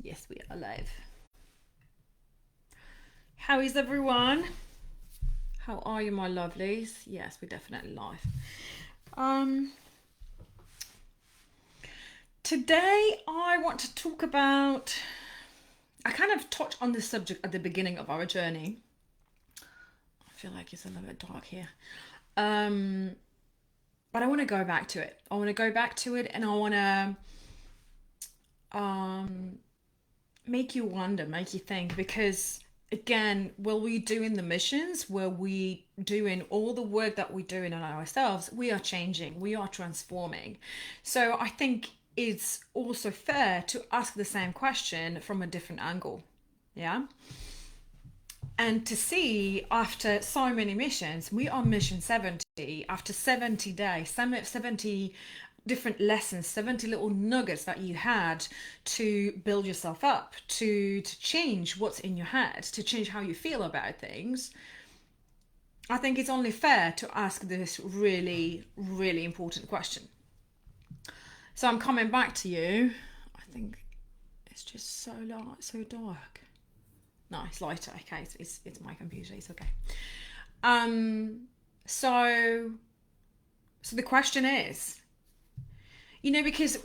Yes, we are live. How is everyone? How are you, my lovelies? Yes, we're definitely live. Um, Today I want to talk about. I kind of touched on this subject at the beginning of our journey. I feel like it's a little bit dark here. Um, but I want to go back to it. I want to go back to it, and I want to um make you wonder, make you think, because again, while we doing the missions, where we doing all the work that we're doing on ourselves, we are changing, we are transforming. So I think it's also fair to ask the same question from a different angle. Yeah. And to see after so many missions, we are mission 70, after 70 days, 70 different lessons, 70 little nuggets that you had to build yourself up, to change what's in your head, to change how you feel about things. I think it's only fair to ask this really, really important question. So I'm coming back to you. I think it's just so light, so dark. No, it's lighter. Okay, it's my computer. It's okay. Um. So so the question is, because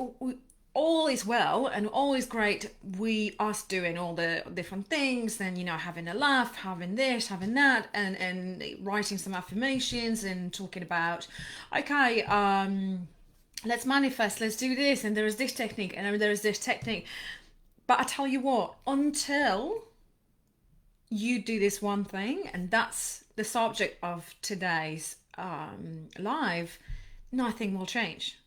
all is well and all is great. We us doing all the different things, and having a laugh, having this, having that, and writing some affirmations and talking about, okay, let's manifest, let's do this, and there is this technique, and there is this technique. But I tell you what, until you do this one thing, and that's the subject of today's live, nothing will change.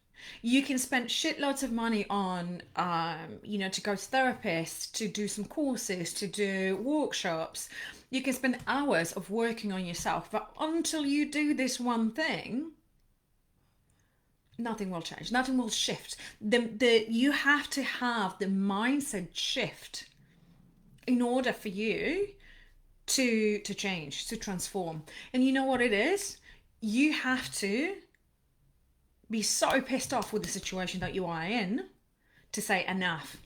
You can spend shitloads of money on, to go to therapists, to do some courses, to do workshops. You can spend hours of working on yourself, but until you do this one thing, nothing will change. Nothing will shift. You have to have the mindset shift in order for you to change, to transform. And you know what it is? You have to be so pissed off with the situation that you are in to say enough.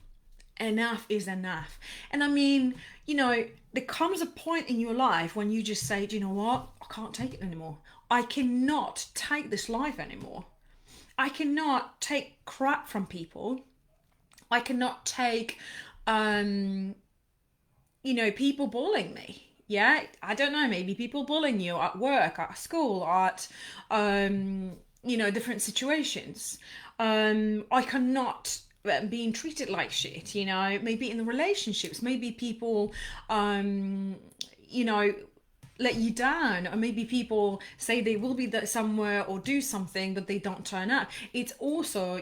Enough is enough. And I mean, there comes a point in your life when you just say, do you know what? I can't take it anymore. I cannot take this life anymore. I cannot take crap from people. I cannot take people bullying me. Yeah, I don't know, maybe people bullying you at work, at school, at different situations. I cannot being treated like shit, maybe in the relationships, maybe people you know let you down, or maybe people say they will be there somewhere or do something but they don't turn up. It's also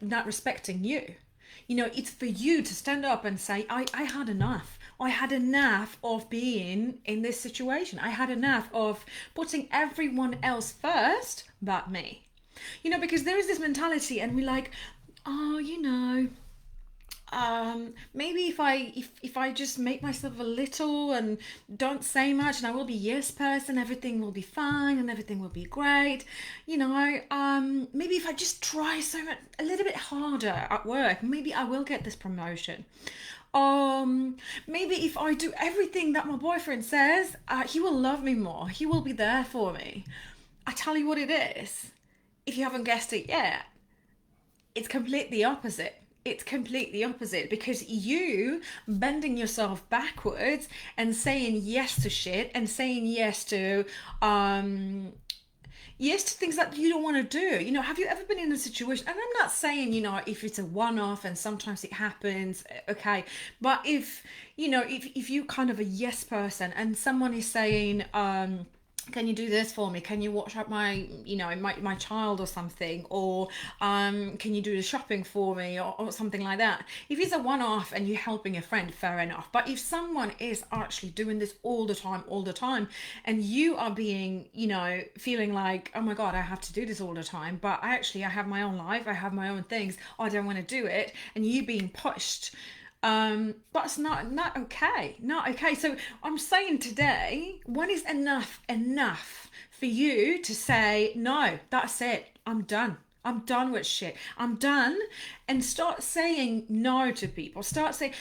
not respecting you. It's for you to stand up and say, I had enough. I had enough of being in this situation. I had enough of putting everyone else first but me. Because there is this mentality, and we're like, oh, maybe if I just make myself a little and don't say much, and I will be yes person, everything will be fine and everything will be great. Maybe if I just try a little bit harder at work, maybe I will get this promotion. Maybe if I do everything that my boyfriend says, he will love me more, he will be there for me. I tell you what it is, if you haven't guessed it yet, it's completely opposite. It's completely opposite, because you bending yourself backwards and saying yes to shit, and saying yes to things that you don't want to do. Have you ever been in a situation, and I'm not saying, if it's a one-off and sometimes it happens, okay, but if you kind of a yes person and someone is saying, can you do this for me? Can you watch out my child or something? Or can you do the shopping for me, or something like that? If it's a one-off and you're helping a friend, fair enough. But if someone is actually doing this all the time, and you are being, feeling like, oh my God, I have to do this all the time, but I have my own life, I have my own things, I don't want to do it, and you being pushed, that's not okay. Not okay. So I'm saying today, when is enough for you to say, no, that's it, I'm done. I'm done with shit. I'm done. And start saying no to people. Start saying,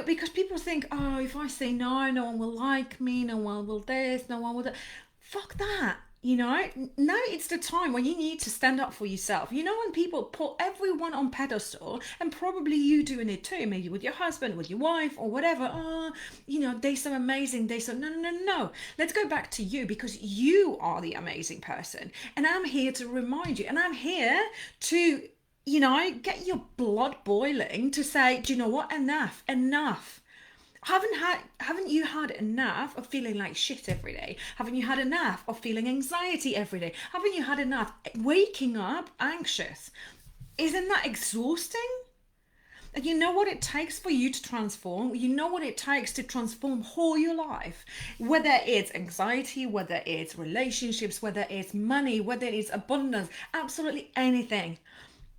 because people think, oh, if I say no, no one will like me, no one will this, no one will that. Fuck that. Now it's the time when you need to stand up for yourself. When people put everyone on pedestal, and probably you doing it too, maybe with your husband, with your wife, or whatever. Oh, they're so amazing. They're so, no, no, no, no. Let's go back to you, because you are the amazing person. And I'm here to remind you, and I'm here to, get your blood boiling to say, do you know what? Enough. Haven't you had enough of feeling like shit every day? Haven't you had enough of feeling anxiety every day? Haven't you had enough waking up anxious? Isn't that exhausting? And you know what it takes for you to transform? You know what it takes to transform whole your life? Whether it's anxiety, whether it's relationships, whether it's money, whether it's abundance, absolutely anything.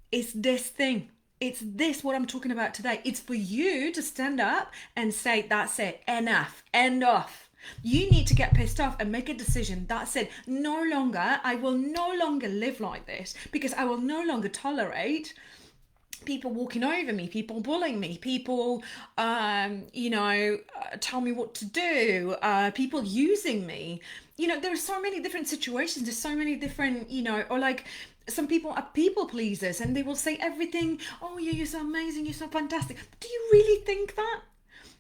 It's this thing. It's this what I'm talking about today. It's for you to stand up and say, that's it, enough, end off. You need to get pissed off and make a decision. That's it. I will no longer live like this, because I will no longer tolerate people walking over me, people bullying me, people, tell me what to do, people using me. There are so many different situations. There's so many different, or like, some people are people pleasers, and they will say everything. Oh, yeah, you're so amazing, you're so fantastic. But do you really think that?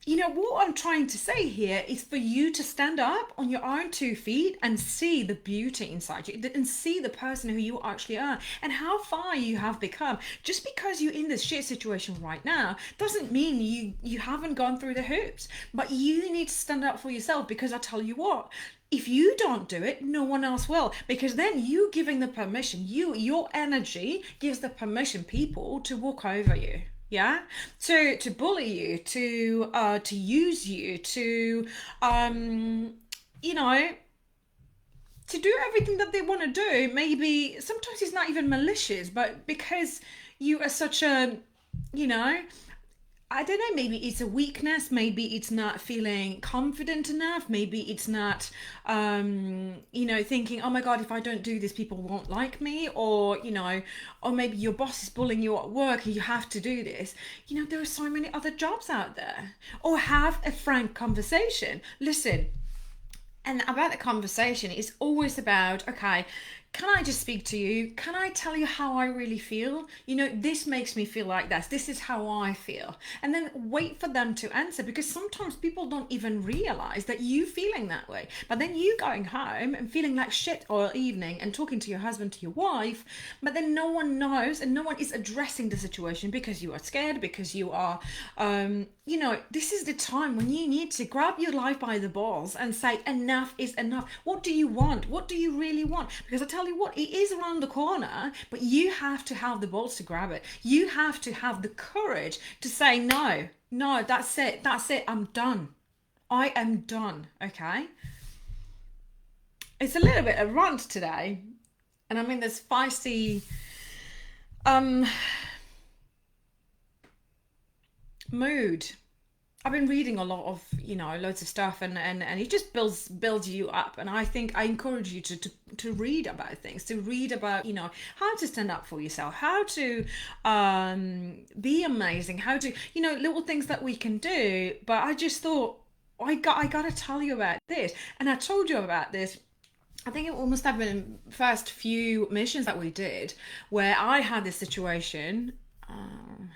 What I'm trying to say here is for you to stand up on your own 2 feet and see the beauty inside you, and see the person who you actually are and how far you have become. Just because you're in this shit situation right now doesn't mean you haven't gone through the hoops. But you need to stand up for yourself, because I tell you what, if you don't do it, no one else will, because then you giving the permission, your energy gives the permission people to walk over you. Yeah, to bully you, to use you, to to do everything that they want to do. Maybe sometimes it's not even malicious, but because you are such a, I don't know, maybe it's a weakness, maybe it's not feeling confident enough, maybe it's not, thinking, oh my God, if I don't do this, people won't like me, or maybe your boss is bullying you at work and you have to do this. There are so many other jobs out there. Or have a frank conversation. Listen, and about the conversation, it's always about, okay, can I just speak to you? Can I tell you how I really feel? This makes me feel like this. This is how I feel. And then wait for them to answer, because sometimes people don't even realize that you feeling that way. But then you going home and feeling like shit all evening and talking to your husband, to your wife, but then no one knows and no one is addressing the situation, because you are scared, because you are, this is the time when you need to grab your life by the balls and say, enough is enough. What do you want? What do you really want? Because I tell you what, it is around the corner, but you have to have the balls to grab it. You have to have the courage to say, no, that's it, I'm done. I am done, okay? It's a little bit of rant today, and I'm in this feisty mood. I've been reading a lot of, loads of stuff, and it just builds you up. And I think I encourage you to read about things, to read about, how to stand up for yourself, how to be amazing, how to, little things that we can do. But I just thought, I got to tell you about this. And I told you about this, I think it must have been the first few missions that we did, where I had this situation.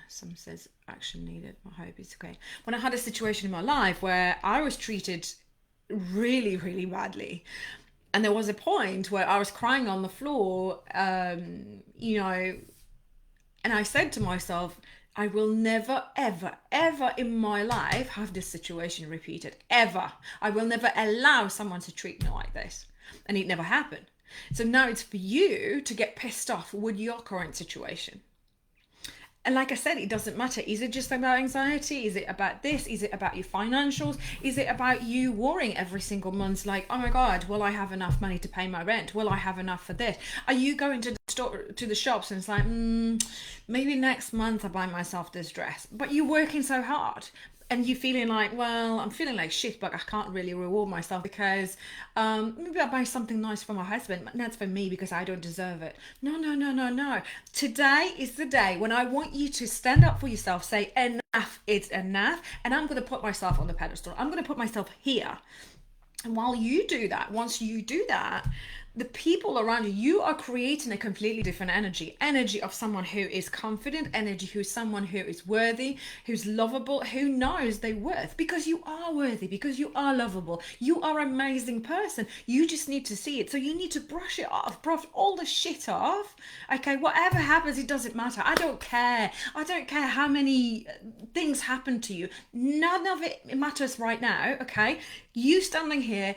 Some says action needed. I hope it's okay. When I had a situation in my life where I was treated really, really badly, and there was a point where I was crying on the floor, and I said to myself, I will never, ever, ever in my life have this situation repeated. Ever. I will never allow someone to treat me like this. And it never happened. So now it's for you to get pissed off with your current situation. And like I said, it doesn't matter. Is it just about anxiety? Is it about this? Is it about your financials? Is it about you worrying every single month, like, oh my God, will I have enough money to pay my rent? Will I have enough for this? Are you going to to the shops and it's like, maybe next month I buy myself this dress. But you're working so hard and you're feeling like, well, I'm feeling like shit, but I can't really reward myself because maybe I buy something nice for my husband, but that's for me because I don't deserve it. No, no, no, no, no. Today is the day when I want you to stand up for yourself, say, enough is enough, and I'm going to put myself on the pedestal. I'm going to put myself here. And while you do that, once you do that, the people around you, you are creating a completely different energy of someone who is confident, energy who's someone who is worthy, who's lovable, who knows their worth, because you are worthy, because you are lovable, you are an amazing person. You just need to see it. So you need to brush it off, brush all the shit off. Okay, whatever happens, it doesn't matter. I don't care how many things happen to you. None of it matters right now. Okay, you standing here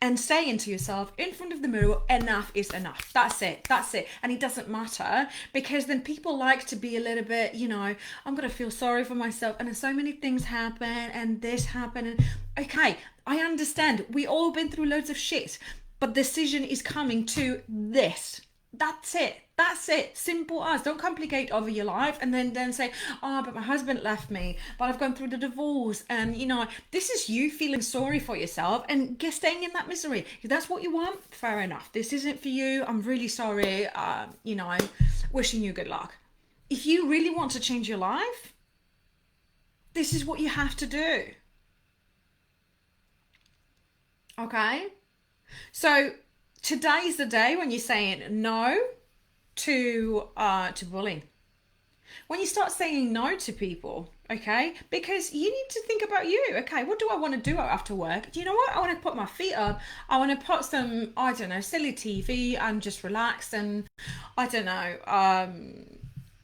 and saying to yourself in front of the mirror, enough is enough. That's it. That's it. And it doesn't matter, because then people like to be a little bit, I'm going to feel sorry for myself. And then so many things happen and this happened. And okay, I understand. We all been through loads of shit, but decision is coming to this. That's it. That's it. Simple as. Don't complicate over your life and then say, oh, but my husband left me, but I've gone through the divorce. And, this is you feeling sorry for yourself and staying in that misery. If that's what you want, fair enough. This isn't for you. I'm really sorry. I'm wishing you good luck. If you really want to change your life, this is what you have to do. Okay? So today's the day when you're saying no to bullying. When you start saying no to people, okay, because you need to think about you. Okay, what do I want to do after work? Do you know what? I want to put my feet up. I want to put some, I don't know, silly TV and just relax and, I don't know,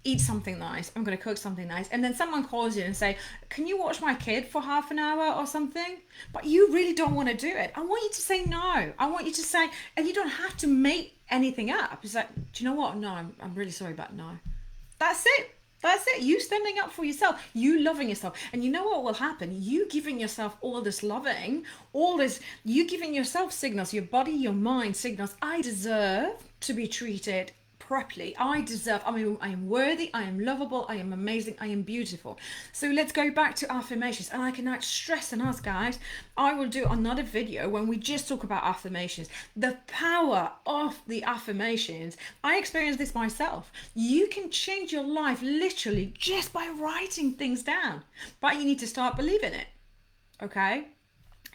eat something nice. I'm going to cook something nice. And then someone calls you and say, can you watch my kid for half an hour or something? But you really don't want to do it. I want you to say no. I want you to say, and you don't have to make anything up. It's like, do you know what? No, I'm really sorry, but no. That's it. That's it. You standing up for yourself, you loving yourself. And you know what will happen? You giving yourself all this loving, all this, you giving yourself signals, your body, your mind signals, I deserve to be treated properly. I am worthy, I am lovable, I am amazing, I am beautiful. So let's go back to affirmations. And I can stress and ask, guys, I will do another video when we just talk about affirmations. The power of the affirmations. I experienced this myself. You can change your life literally just by writing things down, but you need to start believing it. Okay?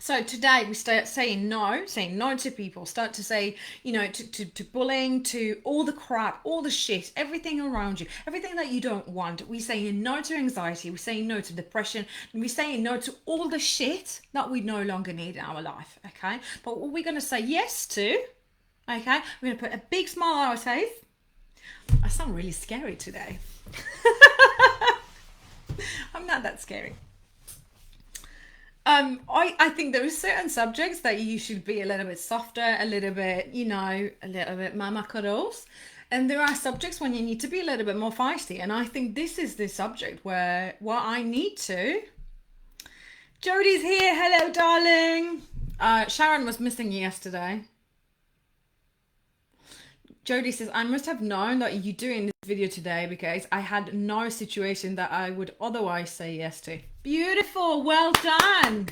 So today we start saying no to people, start to say, to bullying, to all the crap, all the shit, everything around you, everything that you don't want. We're saying no to anxiety, we're saying no to depression, and we're saying no to all the shit that we no longer need in our life, okay? But what we're going to say yes to, okay, we're going to put a big smile on our face. I sound really scary today. I'm not that scary. I think there are certain subjects that you should be a little bit softer, a little bit mama cuddles. And there are subjects when you need to be a little bit more feisty. And I think this is the subject where I need to. Jodie's here. Hello, darling. Sharon was missing you yesterday. Jodie says, I must have known that you're doing this video today because I had no situation that I would otherwise say yes to. Beautiful. Well done.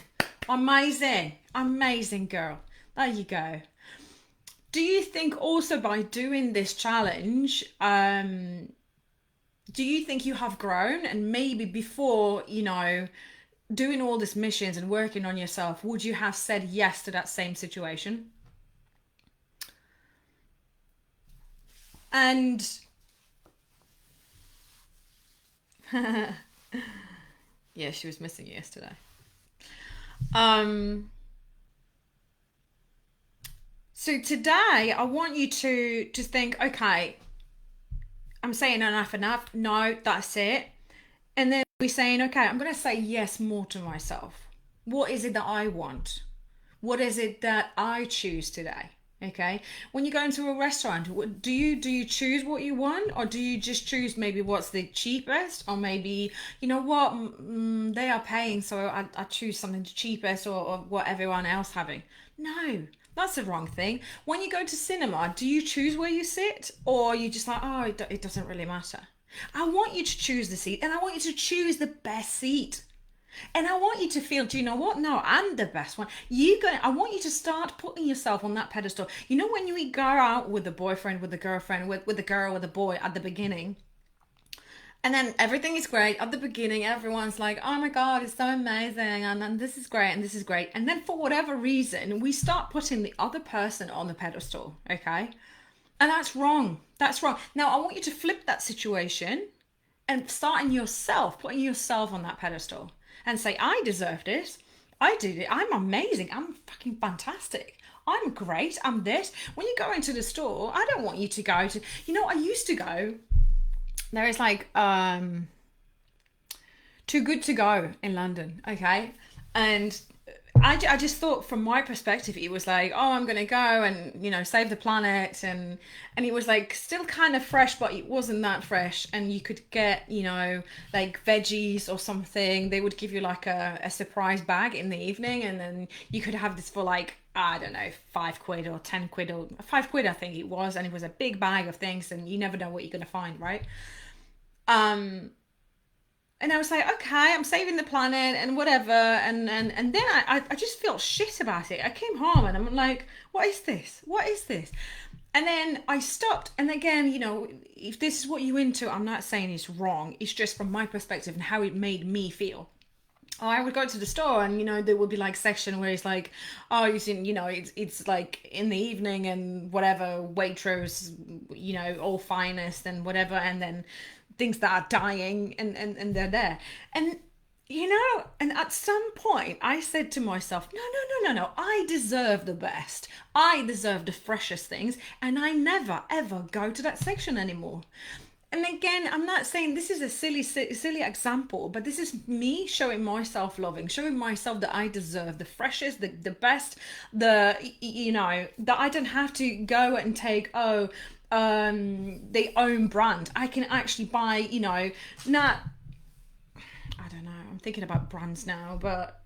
Amazing. Amazing, girl. There you go. Do you think also by doing this challenge, do you think you have grown? And maybe before, doing all these missions and working on yourself, would you have said yes to that same situation? And yeah, she was missing you yesterday. So today I want you to think, okay, I'm saying enough. No, that's it. And then we're saying, okay, I'm going to say yes more to myself. What is it that I want? What is it that I choose today? Okay, when you go into a restaurant, do you choose what you want, or do you just choose maybe what's the cheapest, or maybe they are paying, so I choose something the cheapest or what everyone else having? No, That's the wrong thing. When you go to cinema, do you choose where you sit, or are you just like, oh, it doesn't really matter? I want you to choose the seat, and I want you to choose the best seat. And I want you to feel, do you know what? No, I'm the best one. I want you to start putting yourself on that pedestal. You know, when you go out with the boyfriend, with the girlfriend, with the girl, with the boy at the beginning, and then everything is great at the beginning. Everyone's like, oh my God, it's so amazing. And this is great. And this is great. And then for whatever reason, we start putting the other person on the pedestal. Okay. And that's wrong. That's wrong. Now, I want you to flip that situation and starting yourself, putting yourself on that pedestal and say, I deserve this. I did it. I'm amazing. I'm fucking fantastic. I'm great. I'm this. When you go into the store, I don't want you to go to, I used to go, there is like Too Good to Go in London, okay? And I just thought from my perspective, it was like, oh, I'm going to go and, save the planet. And it was like still kind of fresh, but it wasn't that fresh. And you could get, like veggies or something. They would give you like a surprise bag in the evening. And then you could have this for like, I don't know, £5 or £10 or £5, I think it was. And it was a big bag of things and you never know what you're going to find, right? And I was like, okay, I'm saving the planet and whatever. And then I just felt shit about it. I came home and I'm like, what is this? What is this? And then I stopped. And again, if this is what you're into, I'm not saying it's wrong. It's just from my perspective and how it made me feel. I would go to the store and, there would be like section where it's like, oh, it's like in the evening and whatever, Waitrose, all finest and whatever. And then things that are dying and they're there. And, and at some point I said to myself, no. I deserve the best. I deserve the freshest things. And I never, ever go to that section anymore. And again, I'm not saying this is a silly example, but this is me showing myself loving, showing myself that I deserve the freshest, the best, that I don't have to go and take, their own brand. I can actually buy, not, I don't know, I'm thinking about brands now, but,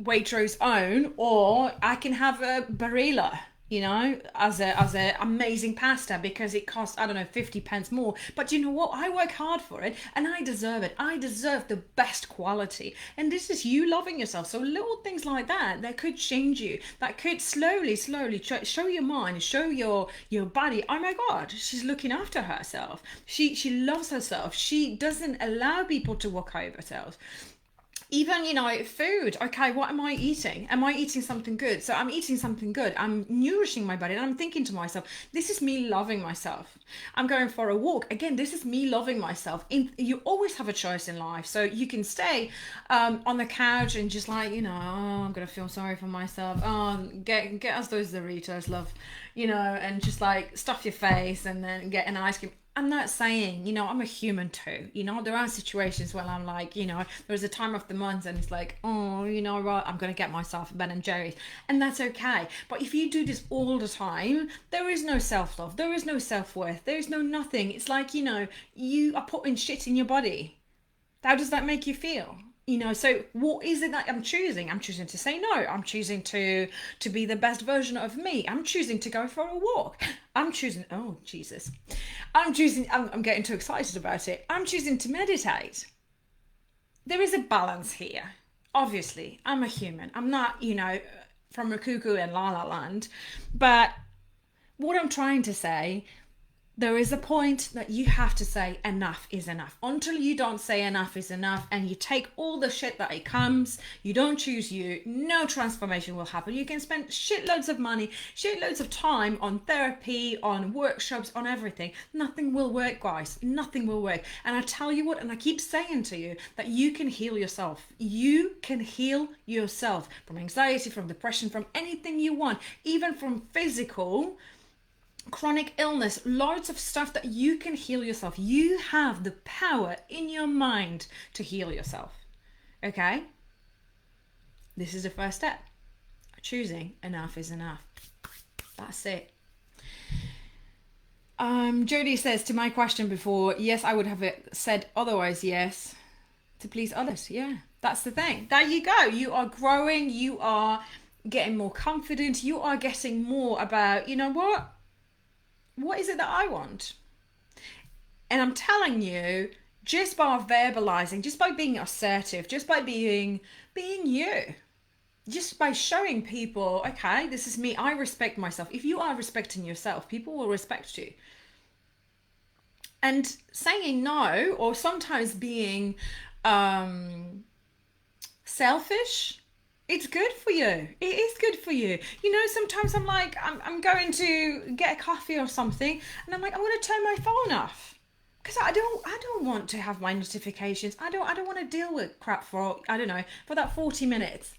Waitrose own, or I can have a Barilla, as a amazing pasta because it costs, I don't know, 50 pence more. But you know what? I work hard for it and I deserve it. I deserve the best quality. And this is you loving yourself. So little things like that could change you. That could slowly show your mind, show your body. Oh my God, she's looking after herself. She loves herself. She doesn't allow people to walk over herself. Even, food. Okay, what am I eating? Am I eating something good? So I'm eating something good. I'm nourishing my body and I'm thinking to myself, this is me loving myself. I'm going for a walk. Again, this is me loving myself. You always have a choice in life. So you can stay on the couch and just like, oh, I'm going to feel sorry for myself. Oh, get us those Doritos, love. And just like stuff your face and then get an ice cream. I'm not saying, I'm a human too. There are situations where I'm like, there's a time of the month and it's like, oh, right, I'm going to get myself a Ben and Jerry's. And that's okay. But if you do this all the time, there is no self-love. There is no self-worth. There is no nothing. It's like, you are putting shit in your body. How does that make you feel? So what is it that I'm choosing? I'm choosing to say no. I'm choosing to be the best version of me. I'm choosing to go for a walk. I'm choosing, oh, Jesus. I'm getting too excited about it. I'm choosing to meditate. There is a balance here. Obviously, I'm a human. I'm not, from a cuckoo in La La Land. But what I'm trying to say, there is a point that you have to say enough is enough. Until you don't say enough is enough and you take all the shit that it comes, you don't choose you, no transformation will happen. You can spend shitloads of money, shitloads of time on therapy, on workshops, on everything. Nothing will work, guys. Nothing will work. And I tell you what, and I keep saying to you that you can heal yourself. You can heal yourself from anxiety, from depression, from anything you want, even from physical chronic illness, loads of stuff that you can heal yourself. You have the power in your mind to heal yourself. Okay? This is the first step. Choosing enough is enough. That's it. Jody says, to my question before, yes, I would have said otherwise, yes, to please others. Yeah, that's the thing. There you go. You are growing. You are getting more confident. You are getting more about, you know what is it that I want? And I'm telling you, just by verbalizing, just by being assertive, just by being you, just by showing people, okay, this is me, I respect myself. If you are respecting yourself, people will respect you. And saying no, or sometimes being um selfish, it's good for you. It is good for you. You know, sometimes I'm like, I'm going to get a coffee or something, and I'm like, I'm going to turn my phone off because I don't want to have my notifications. I don't want to deal with crap for, I don't know, for that 40 minutes.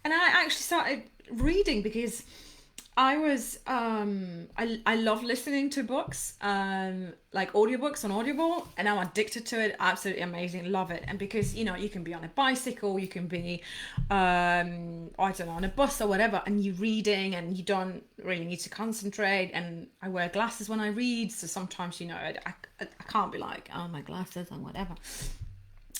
And I actually started reading because I was I love listening to books, like audiobooks on Audible, and I'm addicted to it. Absolutely amazing, love it. And because, you know, you can be on a bicycle, you can be I don't know, on a bus or whatever, and you're reading and you don't really need to concentrate. And I wear glasses when I read, so sometimes, you know, I can't be like, oh, my glasses and whatever.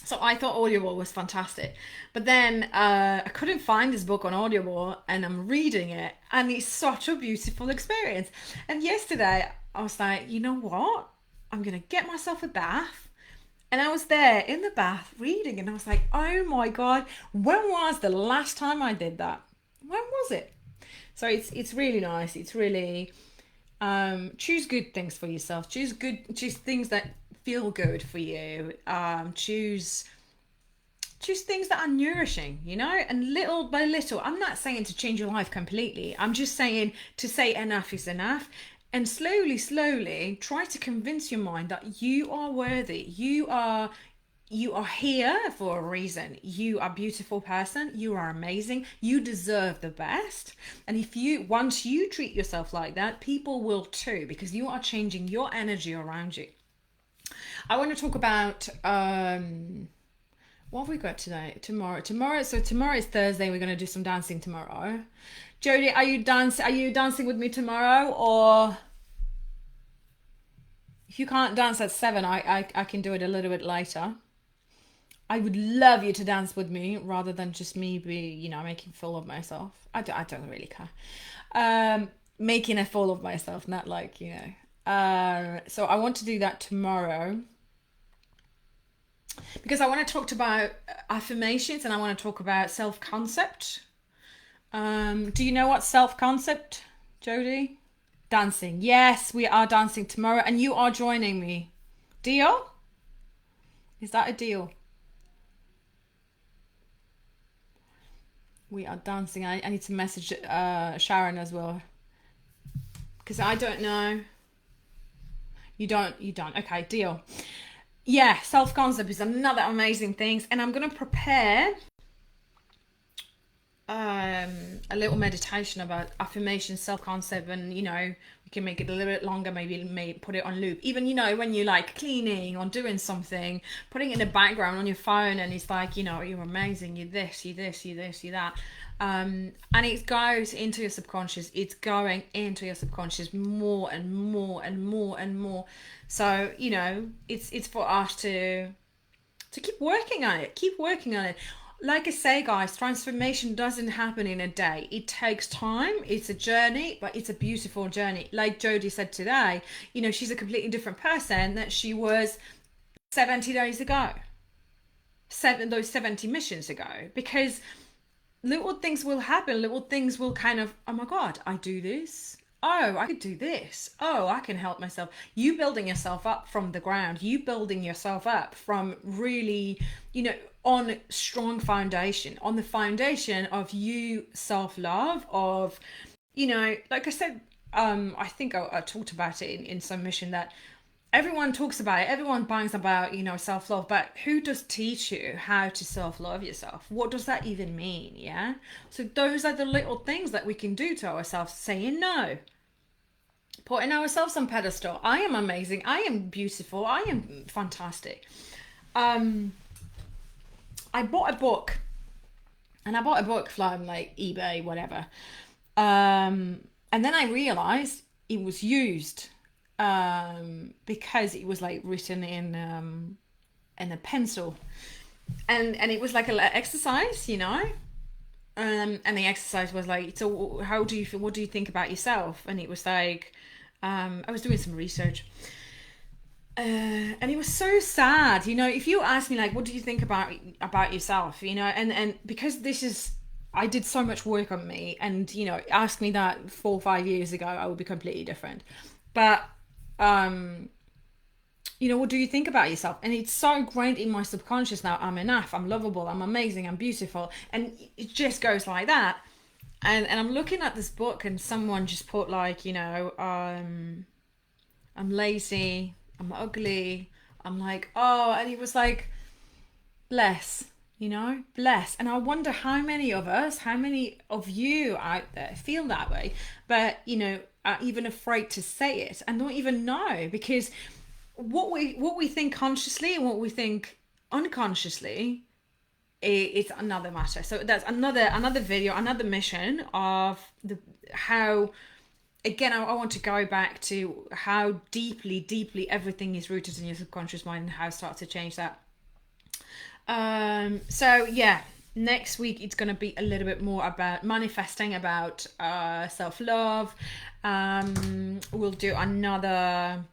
So I thought Audible was fantastic. But then I couldn't find this book on Audible, and I'm reading it, and it's such a beautiful experience. And yesterday I was like, you know what? I'm going to get myself a bath. And I was there in the bath reading, and I was like, oh my God, when was the last time I did that? When was it? So it's really nice. It's really choose good things for yourself. Choose things that feel good for you. Choose things that are nourishing, you know, and little by little. I'm not saying to change your life completely. I'm just saying to say enough is enough. And slowly try to convince your mind that you are worthy. You are here for a reason. You are a beautiful person. You are amazing. You deserve the best. And once you treat yourself like that, people will too, because you are changing your energy around you. I want to talk about what have we got today? Tomorrow. So tomorrow is Thursday. We're going to do some dancing tomorrow. Jody, are you dancing with me tomorrow? Or if you can't dance at 7, I can do it a little bit later. I would love you to dance with me rather than just me making a fool of myself. I don't really care. Making a fool of myself, not like, so I want to do that tomorrow because I want to talk about affirmations, and I want to talk about self-concept. Do you know what self-concept, Jody? Dancing. Yes, we are dancing tomorrow, and you are joining me. Deal? Is that a deal? We are dancing. I need to message Sharon as well, because I don't know. You don't. Okay, deal. Yeah, self-concept is another amazing thing, and I'm going to prepare a little meditation about affirmation, self-concept, and we can make it a little bit longer, maybe put it on loop. Even when you're like cleaning or doing something, putting it in the background on your phone, and it's like, you're amazing, you're this, you're this, you're this, you're that. And it goes into your subconscious. It's going into your subconscious more and more and more and more. So it's for us to keep working on it. Keep working on it. Like I say, guys, transformation doesn't happen in a day. It takes time. It's a journey, but it's a beautiful journey. Like Jodie said today, she's a completely different person that she was 70 days ago. Those 70 missions ago. Because little things will happen. Little things will kind of, oh my God, I do this. Oh, I could do this. Oh, I can help myself. You building yourself up from the ground. You building yourself up from really, on strong foundation. On the foundation of you self-love, of, like I said, I think I talked about it in some mission that everyone talks about it. Everyone bangs about, self-love, but who does teach you how to self-love yourself? What does that even mean? Yeah. So those are the little things that we can do to ourselves. Saying no. Putting ourselves on pedestal. I am amazing. I am beautiful. I am fantastic. I bought a book. And I bought a book from like eBay, whatever. And then I realized it was used. Because it was like written in a pencil, and it was like an exercise, And the exercise was like, so how do you feel? What do you think about yourself? And it was like, I was doing some research, and it was so sad. If you ask me like, what do you think about yourself? And because this is, I did so much work on me, and ask me that 4 or 5 years ago, I would be completely different. But what do you think about yourself? And it's so ingrained in my subconscious now. I'm enough, I'm lovable, I'm amazing, I'm beautiful. And it just goes like that. And I'm looking at this book, and someone just put like, I'm lazy, I'm ugly. I'm like, oh, and he was like, bless, bless. And I wonder how many of us, how many of you out there feel that way, but, are even afraid to say it and don't even know, because what we think consciously and what we think unconsciously, it's another matter. So that's another video, another mission of the how. Again, I want to go back to how deeply everything is rooted in your subconscious mind, and how it starts to change that. So yeah, next week it's going to be a little bit more about manifesting, about self-love. We'll do another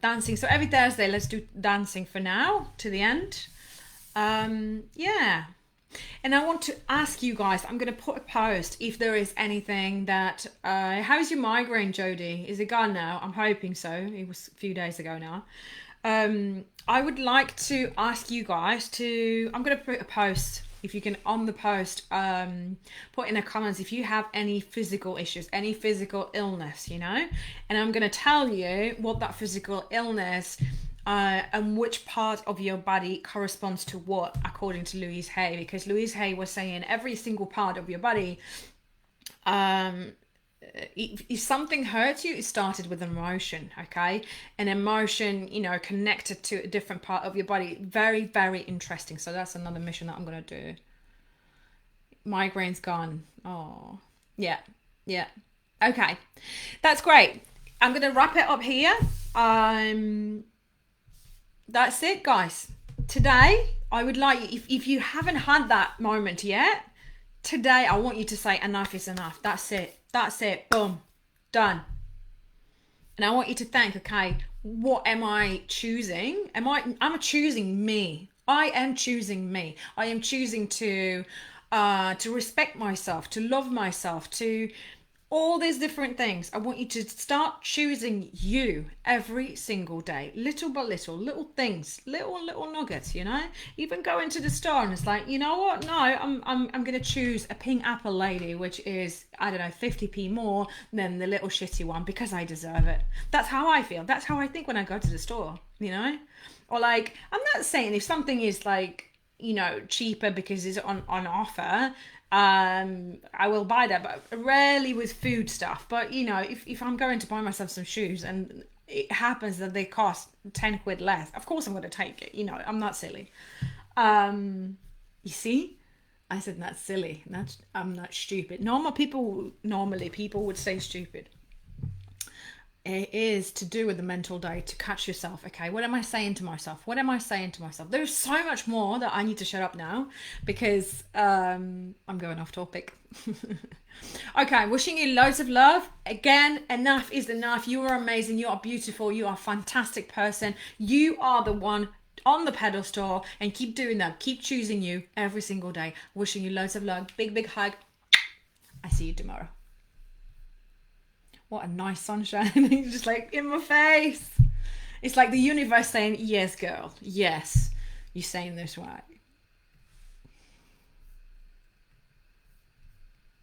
dancing. So every Thursday, let's do dancing for now to the end. Yeah. And I want to ask you guys, I'm going to put a post if there is anything that, how's your migraine, Jodie? Is it gone now? I'm hoping so. It was a few days ago now. I would like to ask you guys to, I'm going to put a post, if you can, on the post, put in the comments if you have any physical issues, any physical illness, and I'm going to tell you what that physical illness and which part of your body corresponds to what, according to Louise Hay, because Louise Hay was saying every single part of your body, if something hurts you, it started with emotion, okay? An emotion, connected to a different part of your body. Very, very interesting. So that's another mission that I'm going to do. Migraine's gone. Oh, yeah. Okay, that's great. I'm going to wrap it up here. That's it, guys. Today, I would like, if you haven't had that moment yet, today I want you to say enough is enough. That's it. Boom. Done. And I want you to think, okay, what am I choosing? I'm choosing me. I am choosing me. I am choosing to respect myself, to love myself, to all these different things. I want you to start choosing you every single day, little by little things, little nuggets. Even go into the store and it's like, you know what? No, I'm gonna choose a pink apple lady, which is, I don't know, 50p more than the little shitty one, because I deserve it. That's how I feel. That's how I think when I go to the store. Or like, I'm not saying if something is like, cheaper because it's on offer, I will buy that, but rarely with food stuff. But if I'm going to buy myself some shoes and it happens that they cost 10 quid less, of course I'm going to take it. I'm not silly. You see, I said not silly. I'm not stupid. Normally people would say stupid. It is to do with the mental day, to catch yourself. Okay, what am I saying to myself? There's so much more that I need to shut up now, because I'm going off topic. Okay, wishing you loads of love. Again, enough is enough. You are amazing. You are beautiful. You are a fantastic person. You are the one on the pedestal, and keep doing that. Keep choosing you every single day. Wishing you loads of love. Big hug. I see you tomorrow. What a nice sunshine. He's just like in my face. It's like the universe saying, yes, girl, yes, you're saying this right.